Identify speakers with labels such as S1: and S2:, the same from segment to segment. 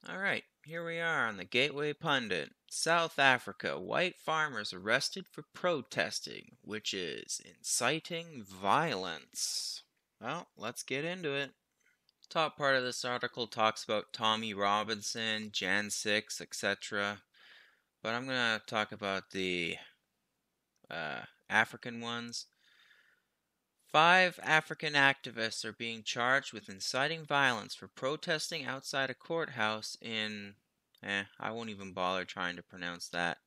S1: Alright, here we are on the Gateway Pundit. South Africa, white farmers arrested for protesting, which is inciting violence. Well, let's get into it. Top part of this article talks about Tommy Robinson, Jan 6, etc. But I'm going to talk about the African ones. 5 African activists are being charged with inciting violence for protesting outside a courthouse in... I won't even bother trying to pronounce that.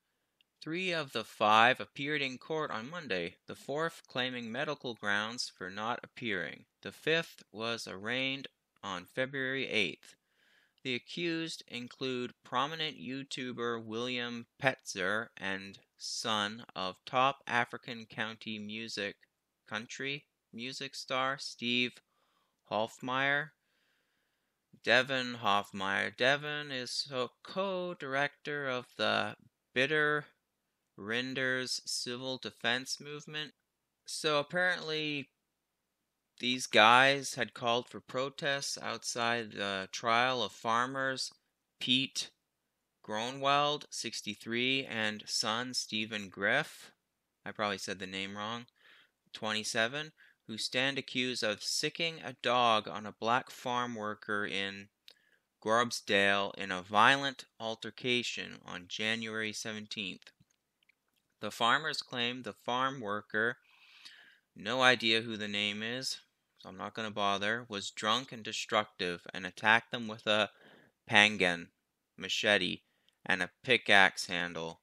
S1: 3 of the 5 appeared in court on Monday, the 4th claiming medical grounds for not appearing. The 5th was arraigned on February 8th. The accused include prominent YouTuber William Petzer and son of top African country music star Steve Hofmeyer. Devin Hofmeyer. Devin is a co-director of the Bitter Rinders civil defense movement. So apparently these guys had called for protests outside the trial of farmers Pete Gronwald, 63, and son Stephen Griff, I probably said the name wrong, 27, who stand accused of sicking a dog on a black farm worker in Grobsdale in a violent altercation on January 17th. The farmers claimed the farm worker, no idea who the name is, so I'm not going to bother, was drunk and destructive and attacked them with a pangan, machete, and a pickaxe handle.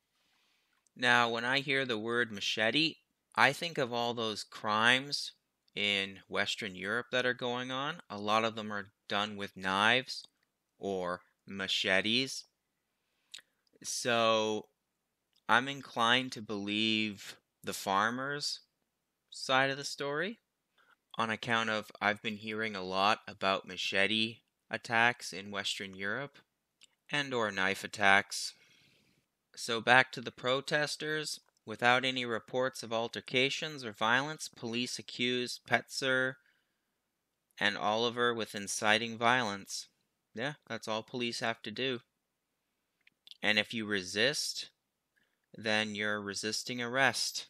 S1: Now, when I hear the word machete, I think of all those crimes in Western Europe that are going on. A lot of them are done with knives or machetes. So I'm inclined to believe the farmers' side of the story on account of I've been hearing a lot about machete attacks in Western Europe and or knife attacks. So back to the protesters. Without any reports of altercations or violence, police accused Petzer and Oliver with inciting violence. Yeah, that's all police have to do. And if you resist, then you're resisting arrest.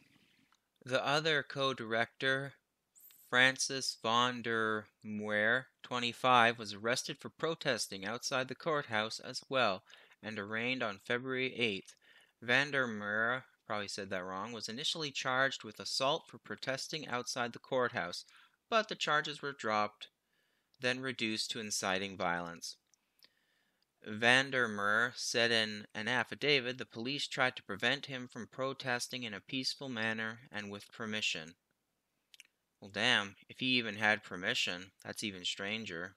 S1: The other co-director, Francis von der Muir, 25, was arrested for protesting outside the courthouse as well and arraigned on February 8th. Van der Muir, probably said that wrong, was initially charged with assault for protesting outside the courthouse, but the charges were dropped, then reduced to inciting violence. Van der Muir said in an affidavit the police tried to prevent him from protesting in a peaceful manner and with permission. Well, damn, if he even had permission, that's even stranger.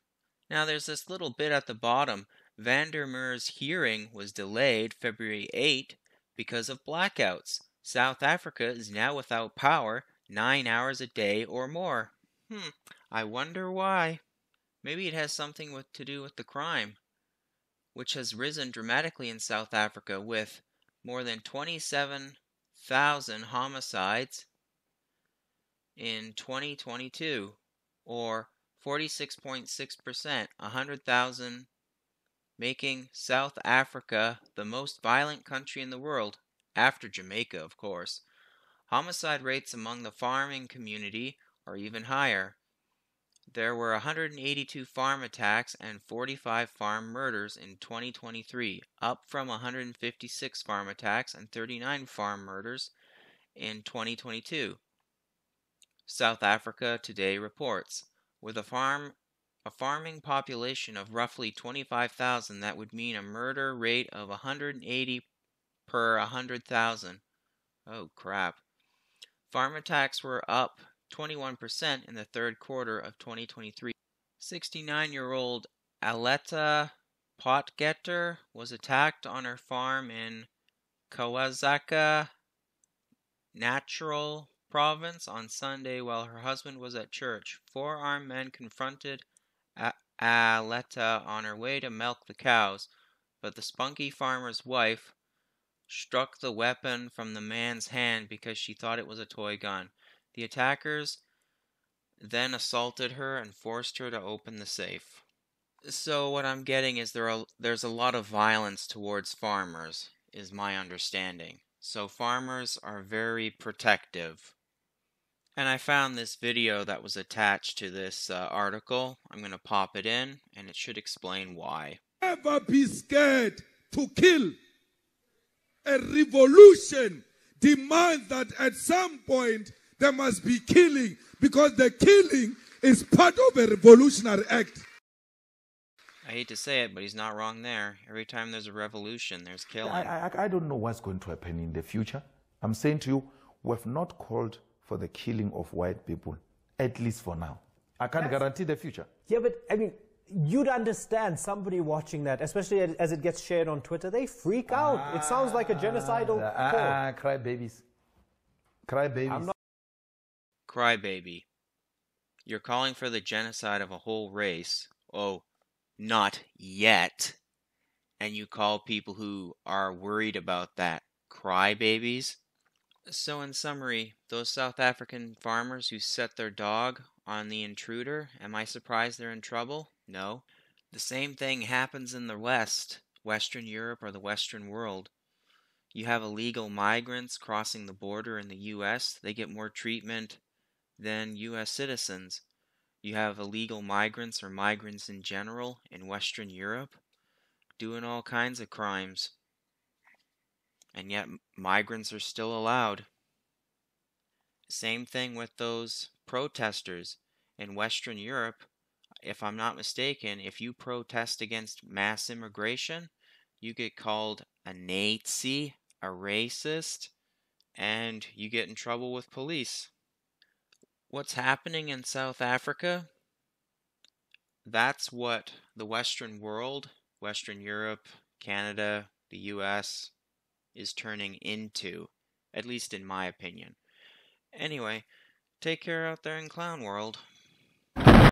S1: Now there's this little bit at the bottom. Van der Muir's hearing was delayed February 8 because of blackouts. South Africa is now without power 9 hours a day or more. I wonder why. Maybe it has something to do with the crime, which has risen dramatically in South Africa with more than 27,000 homicides in 2022, or 46.6%, 100,000, making South Africa the most violent country in the world, after Jamaica, of course. Homicide rates among the farming community are even higher. There were 182 farm attacks and 45 farm murders in 2023, up from 156 farm attacks and 39 farm murders in 2022. South Africa Today reports. With a farming population of roughly 25,000, that would mean a murder rate of 180 per 100,000. Oh crap. Farm attacks were up 21% in the third quarter of 2023. 69-year-old Aletta Potgetter was attacked on her farm in KwaZulu Natal Province on Sunday while her husband was at church. 4 armed men confronted Aletta on her way to milk the cows, but the spunky farmer's wife struck the weapon from the man's hand because she thought it was a toy gun. The attackers then assaulted her and forced her to open the safe. So what I'm getting is there's a lot of violence towards farmers, is my understanding. So farmers are very protective. And I found this video that was attached to this article. I'm going to pop it in, and it should explain why.
S2: Never be scared to kill. A revolution demands that at some point there must be killing, because the killing is part of a revolutionary act.
S1: I hate to say it, but he's not wrong there. Every time there's a revolution, there's killing.
S3: I don't know what's going to happen in the future. I'm saying to you, we have not called for the killing of white people, at least for now. I can't guarantee the future.
S4: Yeah, but I mean, you'd understand somebody watching that, especially as it gets shared on Twitter, they freak out. It sounds like a genocidal call.
S3: Cry babies. Cry babies.
S4: I'm not
S1: Crybaby. You're calling for the genocide of a whole race. Oh, not yet. And you call people who are worried about that crybabies? So in summary, those South African farmers who set their dog on the intruder, am I surprised they're in trouble? No. The same thing happens in the West, Western Europe, or the Western world. You have illegal migrants crossing the border in the U.S. They get more treatment than U.S. citizens. You have illegal migrants or migrants in general in Western Europe doing all kinds of crimes. And yet migrants are still allowed. Same thing with those protesters in Western Europe. If I'm not mistaken, if you protest against mass immigration, you get called a Nazi, a racist, and you get in trouble with police. What's happening in South Africa? That's what the Western world, Western Europe, Canada, the US, is turning into, at least in my opinion. Anyway, take care out there in Clown World.